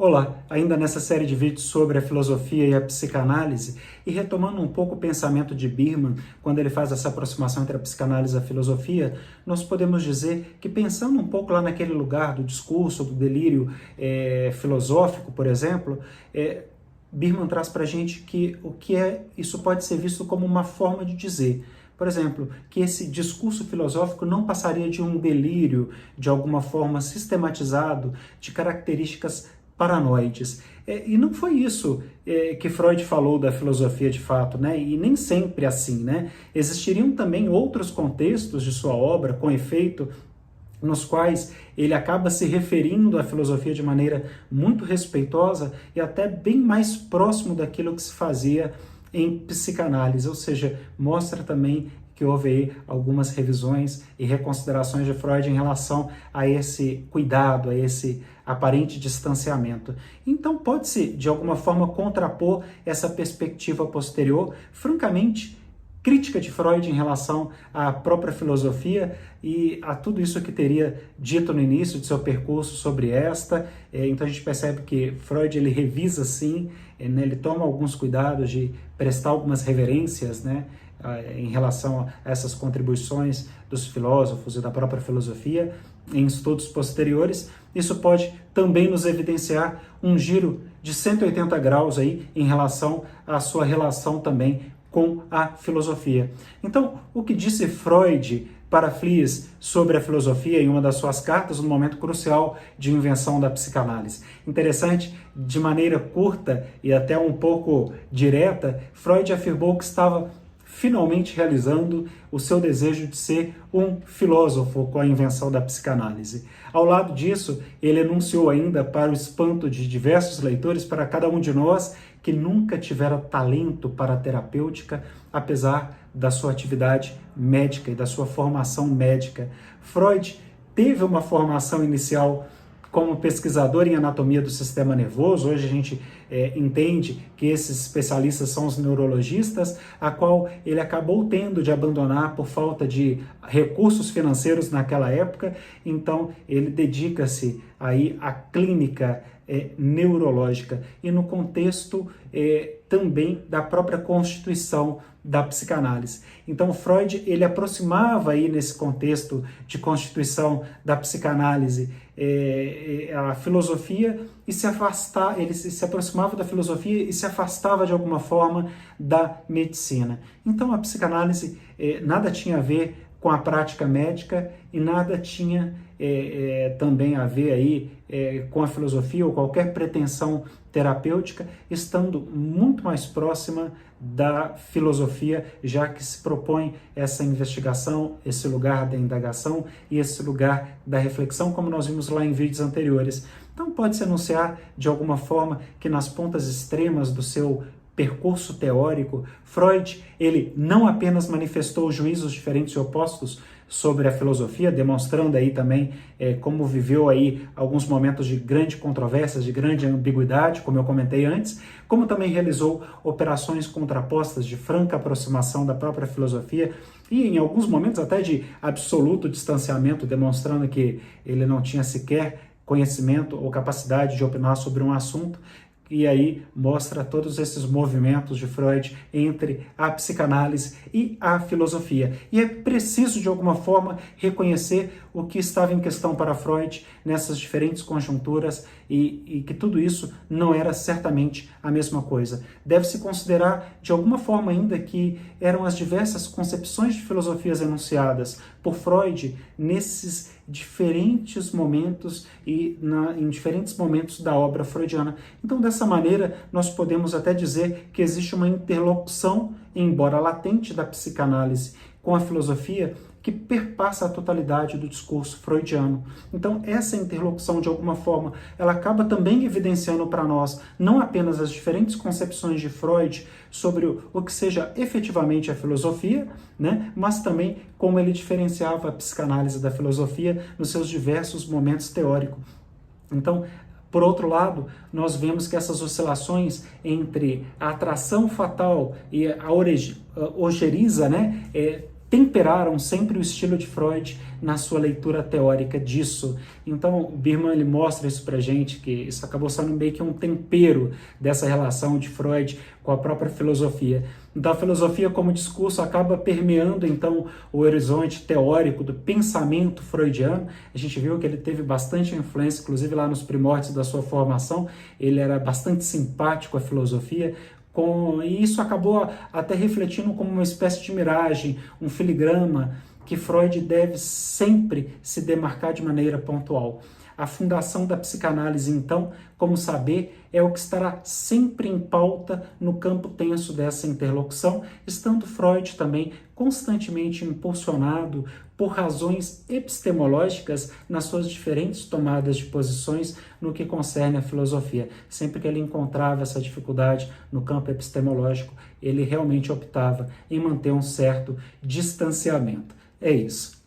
Olá, ainda nessa série de vídeos sobre a filosofia e a psicanálise, e retomando um pouco o pensamento de Biermann, quando ele faz essa aproximação entre a psicanálise e a filosofia, nós podemos dizer que, pensando um pouco lá naquele lugar do discurso, do delírio filosófico, por exemplo, Biermann traz para a gente que isso pode ser visto como uma forma de dizer. Por exemplo, que esse discurso filosófico não passaria de um delírio, de alguma forma sistematizado, de características paranoides. E não foi isso que Freud falou da filosofia de fato, né? E nem sempre assim, né? Existiriam também outros contextos de sua obra, com efeito, nos quais ele acaba se referindo à filosofia de maneira muito respeitosa e até bem mais próximo daquilo que se fazia em psicanálise, ou seja, mostra também que houve aí algumas revisões e reconsiderações de Freud em relação a esse cuidado, a esse aparente distanciamento. Então pode-se, de alguma forma, contrapor essa perspectiva posterior, francamente, crítica de Freud em relação à própria filosofia e a tudo isso que teria dito no início de seu percurso sobre esta. Então a gente percebe que Freud ele revisa sim, né, ele toma alguns cuidados de prestar algumas reverências, né, em relação a essas contribuições dos filósofos e da própria filosofia em estudos posteriores. Isso pode também nos evidenciar um giro de 180 graus aí em relação à sua relação também com a filosofia. Então, o que disse Freud para Fliess sobre a filosofia em uma das suas cartas, no momento crucial de invenção da psicanálise? Interessante, de maneira curta e até um pouco direta, Freud afirmou que estava finalmente realizando o seu desejo de ser um filósofo com a invenção da psicanálise. Ao lado disso, ele enunciou ainda, para o espanto de diversos leitores, para cada um de nós, que nunca tivera talento para a terapêutica, apesar da sua atividade médica e da sua formação médica. Freud teve uma formação inicial como pesquisador em anatomia do sistema nervoso. Hoje a gente entende que esses especialistas são os neurologistas, a qual ele acabou tendo de abandonar por falta de recursos financeiros naquela época. Então ele dedica-se aí à clínica neurológica e no contexto também da própria constituição da psicanálise. Então Freud ele aproximava aí nesse contexto de constituição da psicanálise a filosofia e ele se aproximava da filosofia e se afastava de alguma forma da medicina. Então a psicanálise nada tinha a ver com a prática médica e nada tinha também a ver aí com a filosofia ou qualquer pretensão terapêutica, estando muito mais próxima da filosofia, já que se propõe essa investigação, esse lugar da indagação e esse lugar da reflexão, como nós vimos lá em vídeos anteriores. Então pode-se anunciar de alguma forma que nas pontas extremas do seu percurso teórico, Freud, ele não apenas manifestou juízos diferentes e opostos sobre a filosofia, demonstrando aí também como viveu aí alguns momentos de grande controvérsia, de grande ambiguidade, como eu comentei antes, como também realizou operações contrapostas de franca aproximação da própria filosofia e em alguns momentos até de absoluto distanciamento, demonstrando que ele não tinha sequer conhecimento ou capacidade de opinar sobre um assunto. E aí mostra todos esses movimentos de Freud entre a psicanálise e a filosofia. E é preciso, de alguma forma, reconhecer o que estava em questão para Freud nessas diferentes conjunturas e que tudo isso não era certamente a mesma coisa. Deve-se considerar, de alguma forma ainda, que eram as diversas concepções de filosofias enunciadas por Freud nesses diferentes momentos e em diferentes momentos da obra freudiana. Então, dessa maneira, nós podemos até dizer que existe uma interlocução, embora latente, da psicanálise com a filosofia, que perpassa a totalidade do discurso freudiano. Então, essa interlocução, de alguma forma, ela acaba também evidenciando para nós não apenas as diferentes concepções de Freud sobre o que seja efetivamente a filosofia, né, mas também como ele diferenciava a psicanálise da filosofia nos seus diversos momentos teóricos. Então, por outro lado, nós vemos que essas oscilações entre a atração fatal e a ojeriza, né, temperaram sempre o estilo de Freud na sua leitura teórica disso. Então, o Biermann ele mostra isso pra gente, que isso acabou sendo meio que um tempero dessa relação de Freud com a própria filosofia. Então, a filosofia como discurso acaba permeando, então, o horizonte teórico do pensamento freudiano. A gente viu que ele teve bastante influência, inclusive lá nos primórdios da sua formação, ele era bastante simpático à filosofia, e isso acabou até refletindo como uma espécie de miragem, um filigrama, que Freud deve sempre se demarcar de maneira pontual. A fundação da psicanálise, então, como saber, é o que estará sempre em pauta no campo tenso dessa interlocução, estando Freud também constantemente impulsionado por razões epistemológicas nas suas diferentes tomadas de posições no que concerne a filosofia. Sempre que ele encontrava essa dificuldade no campo epistemológico, ele realmente optava em manter um certo distanciamento. É isso.